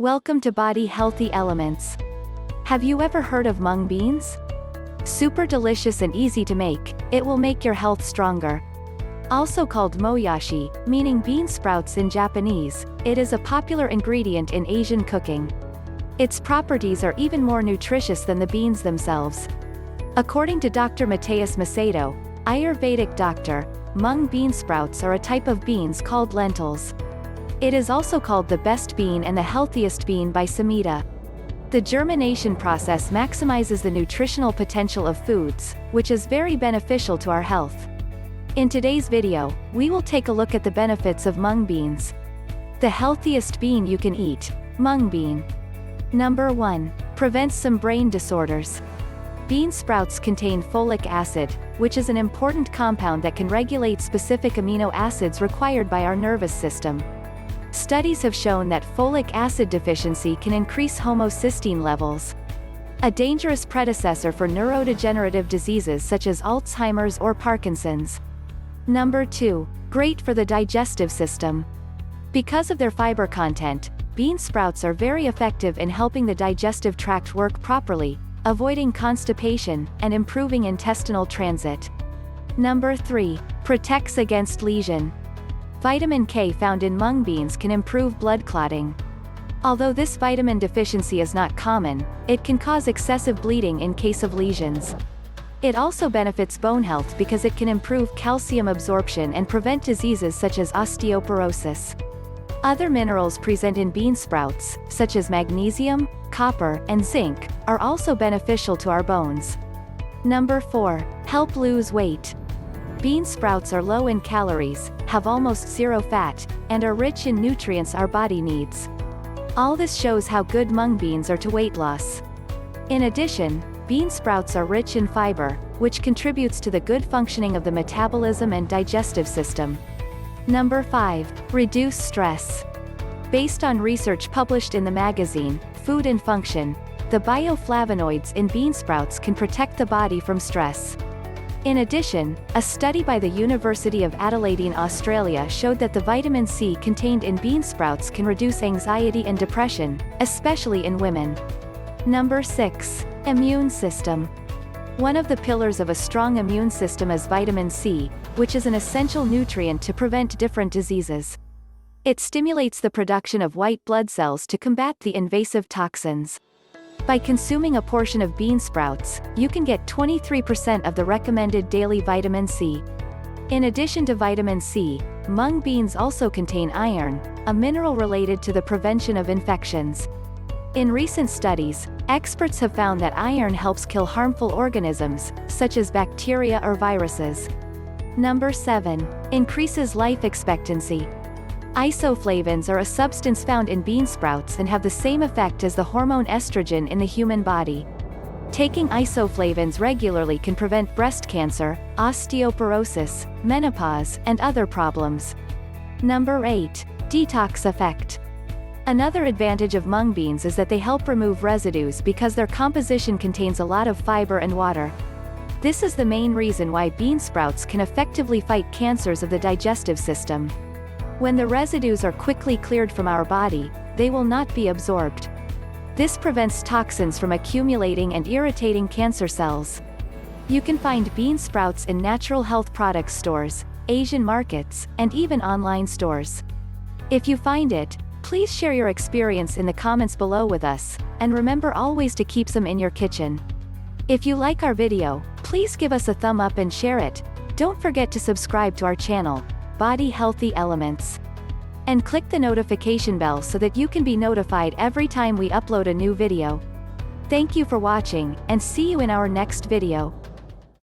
Welcome to Body Healthy Elements. Have you ever heard of mung beans? Super delicious and easy to make, it will make your health stronger. Also called moyashi, meaning bean sprouts in Japanese, it is a popular ingredient in Asian cooking. Its properties are even more nutritious than the beans themselves. According to Dr. Matheus Macêdo, Ayurvedic doctor, mung bean sprouts are a type of beans called lentils. It is also called the best bean and the healthiest bean by Samhita. The germination process maximizes the nutritional potential of foods, which is very beneficial to our health. In today's video, we will take a look at the benefits of mung beans. The healthiest bean you can eat, mung bean. Number 1. Prevents some brain disorders. Bean sprouts contain folic acid, which is an important compound that can regulate specific amino acids required by our nervous system. Studies have shown that folic acid deficiency can increase homocysteine levels, a dangerous predecessor for neurodegenerative diseases such as Alzheimer's or Parkinson's. Number 2. Great for the digestive system. Because of their fiber content, bean sprouts are very effective in helping the digestive tract work properly, avoiding constipation, and improving intestinal transit. Number 3. Protects against lesion. Vitamin K found in mung beans can improve blood clotting. Although this vitamin deficiency is not common, it can cause excessive bleeding in case of lesions. It also benefits bone health because it can improve calcium absorption and prevent diseases such as osteoporosis. Other minerals present in bean sprouts, such as magnesium, copper, and zinc, are also beneficial to our bones. Number 4. Help lose weight. Bean sprouts are low in calories, have almost zero fat, and are rich in nutrients our body needs. All this shows how good mung beans are to weight loss. In addition, bean sprouts are rich in fiber, which contributes to the good functioning of the metabolism and digestive system. Number 5. Reduce stress. Based on research published in the magazine, Food and Function, the bioflavonoids in bean sprouts can protect the body from stress. In addition, a study by the University of Adelaide in Australia showed that the vitamin C contained in bean sprouts can reduce anxiety and depression, especially in women. Number 6. Immune system. One of the pillars of a strong immune system is vitamin C, which is an essential nutrient to prevent different diseases. It stimulates the production of white blood cells to combat the invasive toxins. By consuming a portion of bean sprouts, you can get 23% of the recommended daily vitamin C. In addition to vitamin C, mung beans also contain iron, a mineral related to the prevention of infections. In recent studies, experts have found that iron helps kill harmful organisms, such as bacteria or viruses. Number 7. Increases life expectancy. Isoflavones are a substance found in bean sprouts and have the same effect as the hormone estrogen in the human body. Taking isoflavones regularly can prevent breast cancer, osteoporosis, menopause, and other problems. Number 8. Detox effect. Another advantage of mung beans is that they help remove residues because their composition contains a lot of fiber and water. This is the main reason why bean sprouts can effectively fight cancers of the digestive system. When the residues are quickly cleared from our body, they will not be absorbed. This prevents toxins from accumulating and irritating cancer cells. You can find bean sprouts in natural health products stores, Asian markets, and even online stores. If you find it, please share your experience in the comments below with us, and remember always to keep some in your kitchen. If you like our video, please give us a thumb up and share it. Don't forget to subscribe to our channel, Body Healthy Elements. And click the notification bell so that you can be notified every time we upload a new video. Thank you for watching, and see you in our next video.